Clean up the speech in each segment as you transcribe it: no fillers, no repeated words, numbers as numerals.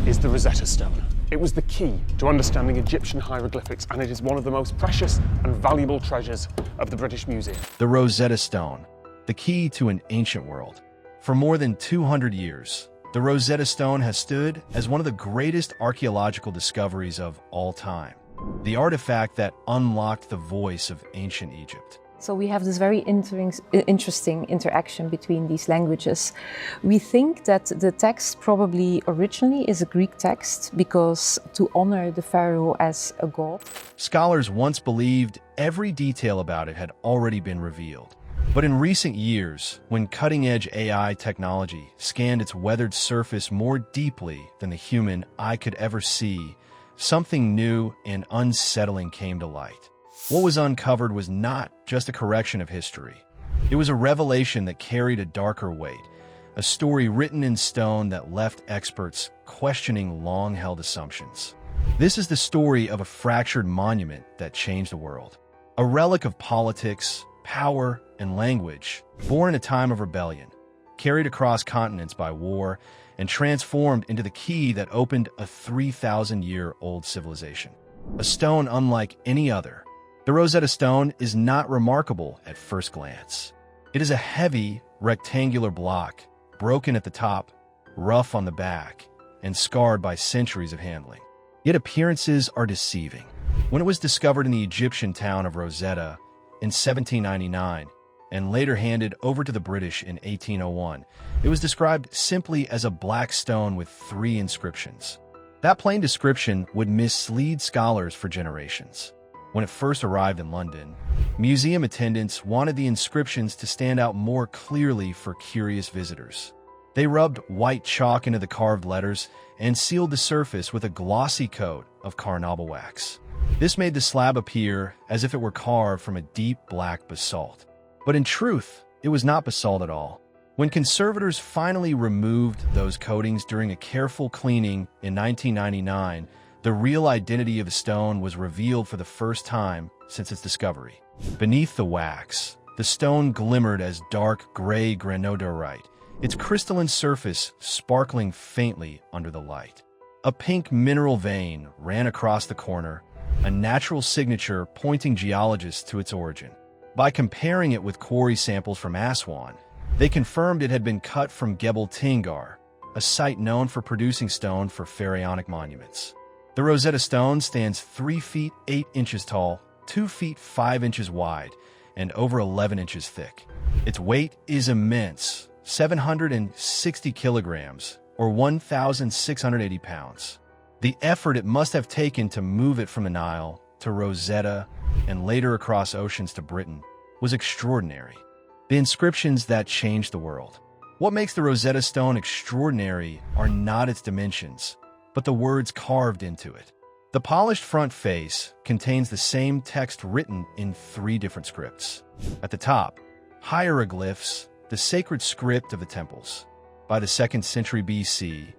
is the Rosetta Stone. It was the key to understanding Egyptian hieroglyphics, and it is one of the most precious and valuable treasures of the British Museum. The Rosetta Stone, the key to an ancient world. For more than 200 years, the Rosetta Stone has stood as one of the greatest archaeological discoveries of all time. The artifact that unlocked the voice of ancient Egypt. So we have this very interesting interaction between these languages. We think that the text probably originally is a Greek text because to honor the pharaoh as a god. Scholars once believed every detail about it had already been revealed. But in recent years, when cutting-edge AI technology scanned its weathered surface more deeply than the human eye could ever see, something new and unsettling came to light. What was uncovered was not just a correction of history. It was a revelation that carried a darker weight, a story written in stone that left experts questioning long-held assumptions. This is the story of a fractured monument that changed the world. A relic of politics, power, and language, born in a time of rebellion, carried across continents by war, and transformed into the key that opened a 3,000-year-old civilization. A stone unlike any other. The Rosetta Stone is not remarkable at first glance. It is a heavy, rectangular block, broken at the top, rough on the back, and scarred by centuries of handling. Yet appearances are deceiving. When it was discovered in the Egyptian town of Rosetta in 1799, and later handed over to the British in 1801, it was described simply as a black stone with 3 inscriptions. That plain description would mislead scholars for generations. When it first arrived in London, museum attendants wanted the inscriptions to stand out more clearly for curious visitors. They rubbed white chalk into the carved letters and sealed the surface with a glossy coat of carnauba wax. This made the slab appear as if it were carved from a deep black basalt. But in truth, it was not basalt at all. When conservators finally removed those coatings during a careful cleaning in 1999, the real identity of the stone was revealed for the first time since its discovery. Beneath the wax, the stone glimmered as dark gray granodiorite, its crystalline surface sparkling faintly under the light. A pink mineral vein ran across the corner, a natural signature pointing geologists to its origin. By comparing it with quarry samples from Aswan, they confirmed it had been cut from Gebel Tingar, a site known for producing stone for pharaonic monuments. The Rosetta Stone stands 3 feet 8 inches tall, 2 feet 5 inches wide, and over 11 inches thick. Its weight is immense, 760 kilograms, or 1,680 pounds. The effort it must have taken to move it from the Nile to Rosetta and later across oceans to Britain was extraordinary. The inscriptions that changed the world. What makes the Rosetta Stone extraordinary are not its dimensions, but the words carved into it. The polished front face contains the same text written in 3 different scripts. At the top, hieroglyphs, the sacred script of the temples. By the 2nd century BC,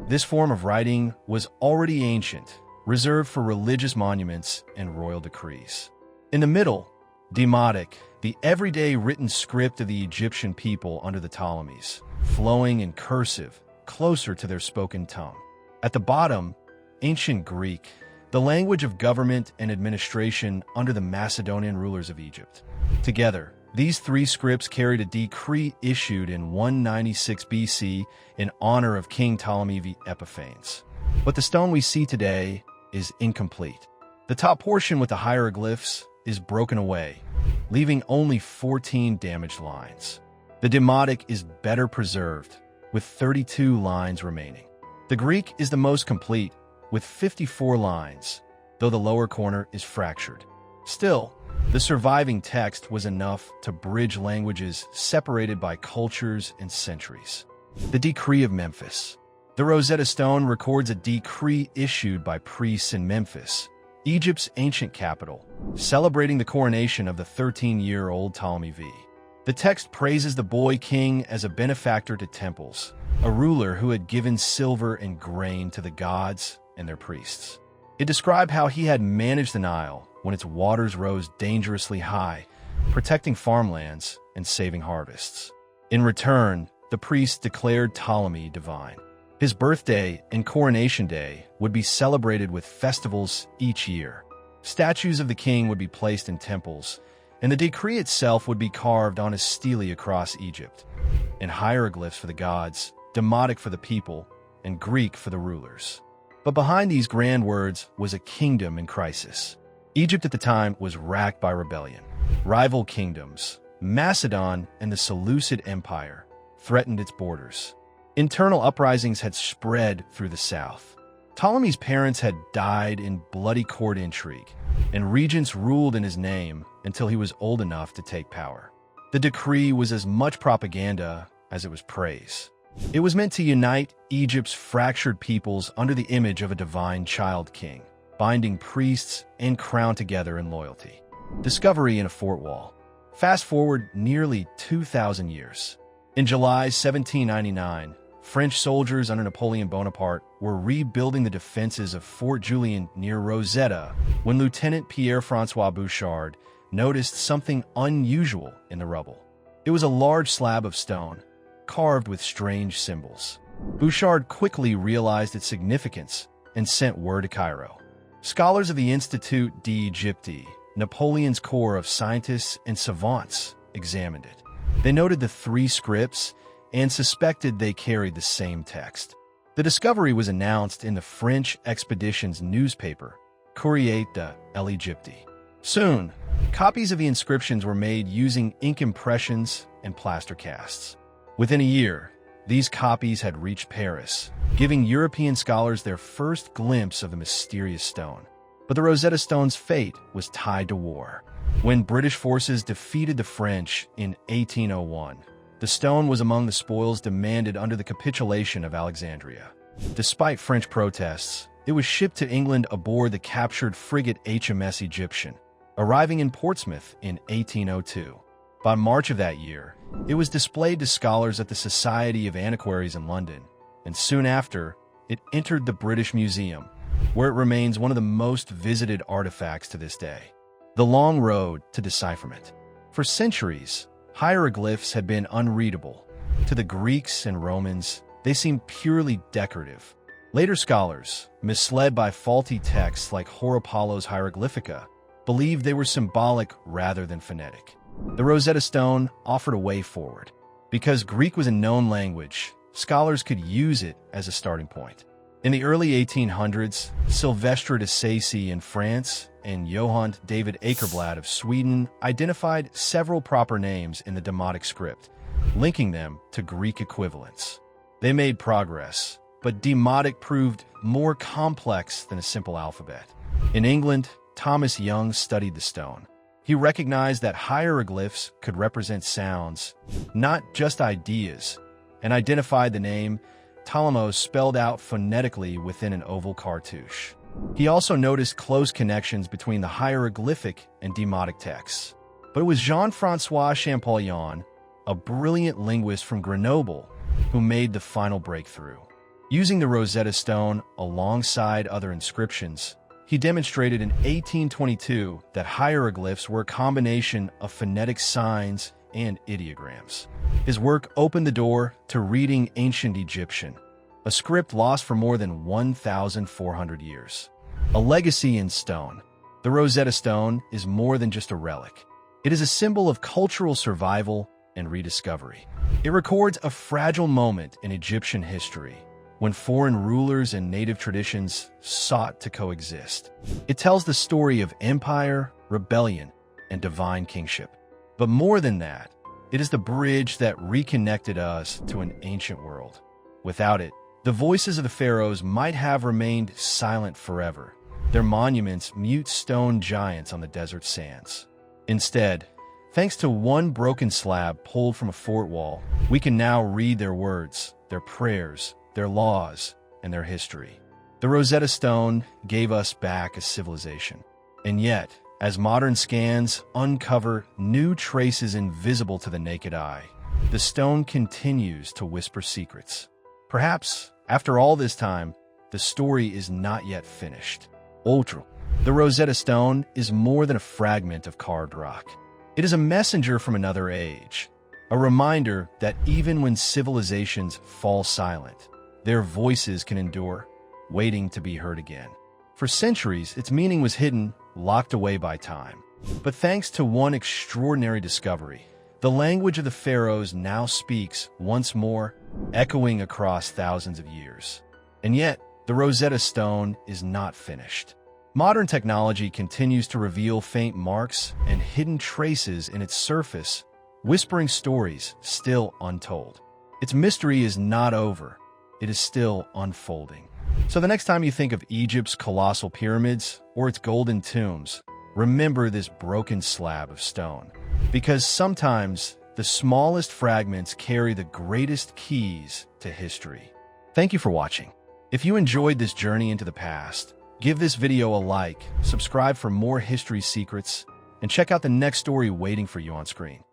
this form of writing was already ancient, reserved for religious monuments and royal decrees. In the middle, Demotic, the everyday written script of the Egyptian people under the Ptolemies, flowing in cursive, closer to their spoken tongue. At the bottom, ancient Greek, the language of government and administration under the Macedonian rulers of Egypt. Together, these 3 scripts carried a decree issued in 196 BC in honor of King Ptolemy V Epiphanes. But the stone we see today is incomplete. The top portion with the hieroglyphs is broken away, leaving only 14 damaged lines. The Demotic is better preserved, with 32 lines remaining. The Greek is the most complete, with 54 lines, though the lower corner is fractured. Still, the surviving text was enough to bridge languages separated by cultures and centuries. The Decree of Memphis. The Rosetta Stone records a decree issued by priests in Memphis, Egypt's ancient capital, celebrating the coronation of the 13-year-old Ptolemy V. The text praises the boy king as a benefactor to temples, a ruler who had given silver and grain to the gods and their priests. It described how he had managed the Nile when its waters rose dangerously high, protecting farmlands and saving harvests. In return, the priests declared Ptolemy divine. His birthday and coronation day would be celebrated with festivals each year. Statues of the king would be placed in temples, and the decree itself would be carved on a stele across Egypt, in hieroglyphs for the gods, demotic for the people, and Greek for the rulers. But behind these grand words was a kingdom in crisis. Egypt at the time was racked by rebellion. Rival kingdoms, Macedon and the Seleucid Empire, threatened its borders. Internal uprisings had spread through the south. Ptolemy's parents had died in bloody court intrigue, and regents ruled in his name until he was old enough to take power. The decree was as much propaganda as it was praise. It was meant to unite Egypt's fractured peoples under the image of a divine child king, binding priests and crown together in loyalty. Discovery in a fort wall. Fast forward nearly 2,000 years. In July 1799, French soldiers under Napoleon Bonaparte were rebuilding the defenses of Fort Julien near Rosetta when Lieutenant Pierre-François Bouchard noticed something unusual in the rubble. It was a large slab of stone, carved with strange symbols. Bouchard quickly realized its significance and sent word to Cairo. Scholars of the Institut d'Egypte, Napoleon's corps of scientists and savants, examined it. They noted the 3 scripts and suspected they carried the same text. The discovery was announced in the French expedition's newspaper, Courrier de l'Egypte. Soon, copies of the inscriptions were made using ink impressions and plaster casts. Within a year, these copies had reached Paris, giving European scholars their first glimpse of the mysterious stone. But the Rosetta Stone's fate was tied to war. When British forces defeated the French in 1801, the stone was among the spoils demanded under the capitulation of Alexandria. Despite French protests, it was shipped to England aboard the captured frigate HMS Egyptian, arriving in Portsmouth in 1802. By March of that year, it was displayed to scholars at the Society of Antiquaries in London, and soon after, it entered the British Museum, where it remains one of the most visited artifacts to this day. The long road to decipherment. For centuries, hieroglyphs had been unreadable. To the Greeks and Romans, they seemed purely decorative. Later scholars, misled by faulty texts like Horapollo's Hieroglyphica, believed they were symbolic rather than phonetic. The Rosetta Stone offered a way forward. Because Greek was a known language, scholars could use it as a starting point. In the early 1800s, Sylvestre de Sacy in France and Johann David Akerblad of Sweden identified several proper names in the Demotic script, linking them to Greek equivalents. They made progress, but Demotic proved more complex than a simple alphabet. In England, Thomas Young studied the stone. He recognized that hieroglyphs could represent sounds, not just ideas, and identified the name Ptolemy spelled out phonetically within an oval cartouche. He also noticed close connections between the hieroglyphic and demotic texts. But it was Jean-François Champollion, a brilliant linguist from Grenoble, who made the final breakthrough. Using the Rosetta Stone alongside other inscriptions, he demonstrated in 1822 that hieroglyphs were a combination of phonetic signs and ideograms. His work opened the door to reading ancient Egyptian, a script lost for more than 1,400 years. A legacy in stone. The Rosetta Stone is more than just a relic. It is a symbol of cultural survival and rediscovery. It records a fragile moment in Egyptian history, when foreign rulers and native traditions sought to coexist. It tells the story of empire, rebellion, and divine kingship. But more than that, it is the bridge that reconnected us to an ancient world. Without it, the voices of the pharaohs might have remained silent forever, their monuments mute stone giants on the desert sands. Instead, thanks to one broken slab pulled from a fort wall, we can now read their words, their prayers, their laws, and their history. The Rosetta Stone gave us back a civilization. And yet, as modern scans uncover new traces invisible to the naked eye, the stone continues to whisper secrets. Perhaps, after all this time, the story is not yet finished. Ultra. The Rosetta Stone is more than a fragment of carved rock. It is a messenger from another age, a reminder that even when civilizations fall silent, their voices can endure, waiting to be heard again. For centuries, its meaning was hidden, locked away by time. But thanks to one extraordinary discovery, the language of the pharaohs now speaks once more, echoing across thousands of years. And yet, the Rosetta Stone is not finished. Modern technology continues to reveal faint marks and hidden traces in its surface, whispering stories still untold. Its mystery is not over. It is still unfolding. So the next time you think of Egypt's colossal pyramids or its golden tombs, remember this broken slab of stone. Because sometimes the smallest fragments carry the greatest keys to history. Thank you for watching. If you enjoyed this journey into the past, give this video a like, subscribe for more history secrets, and check out the next story waiting for you on screen.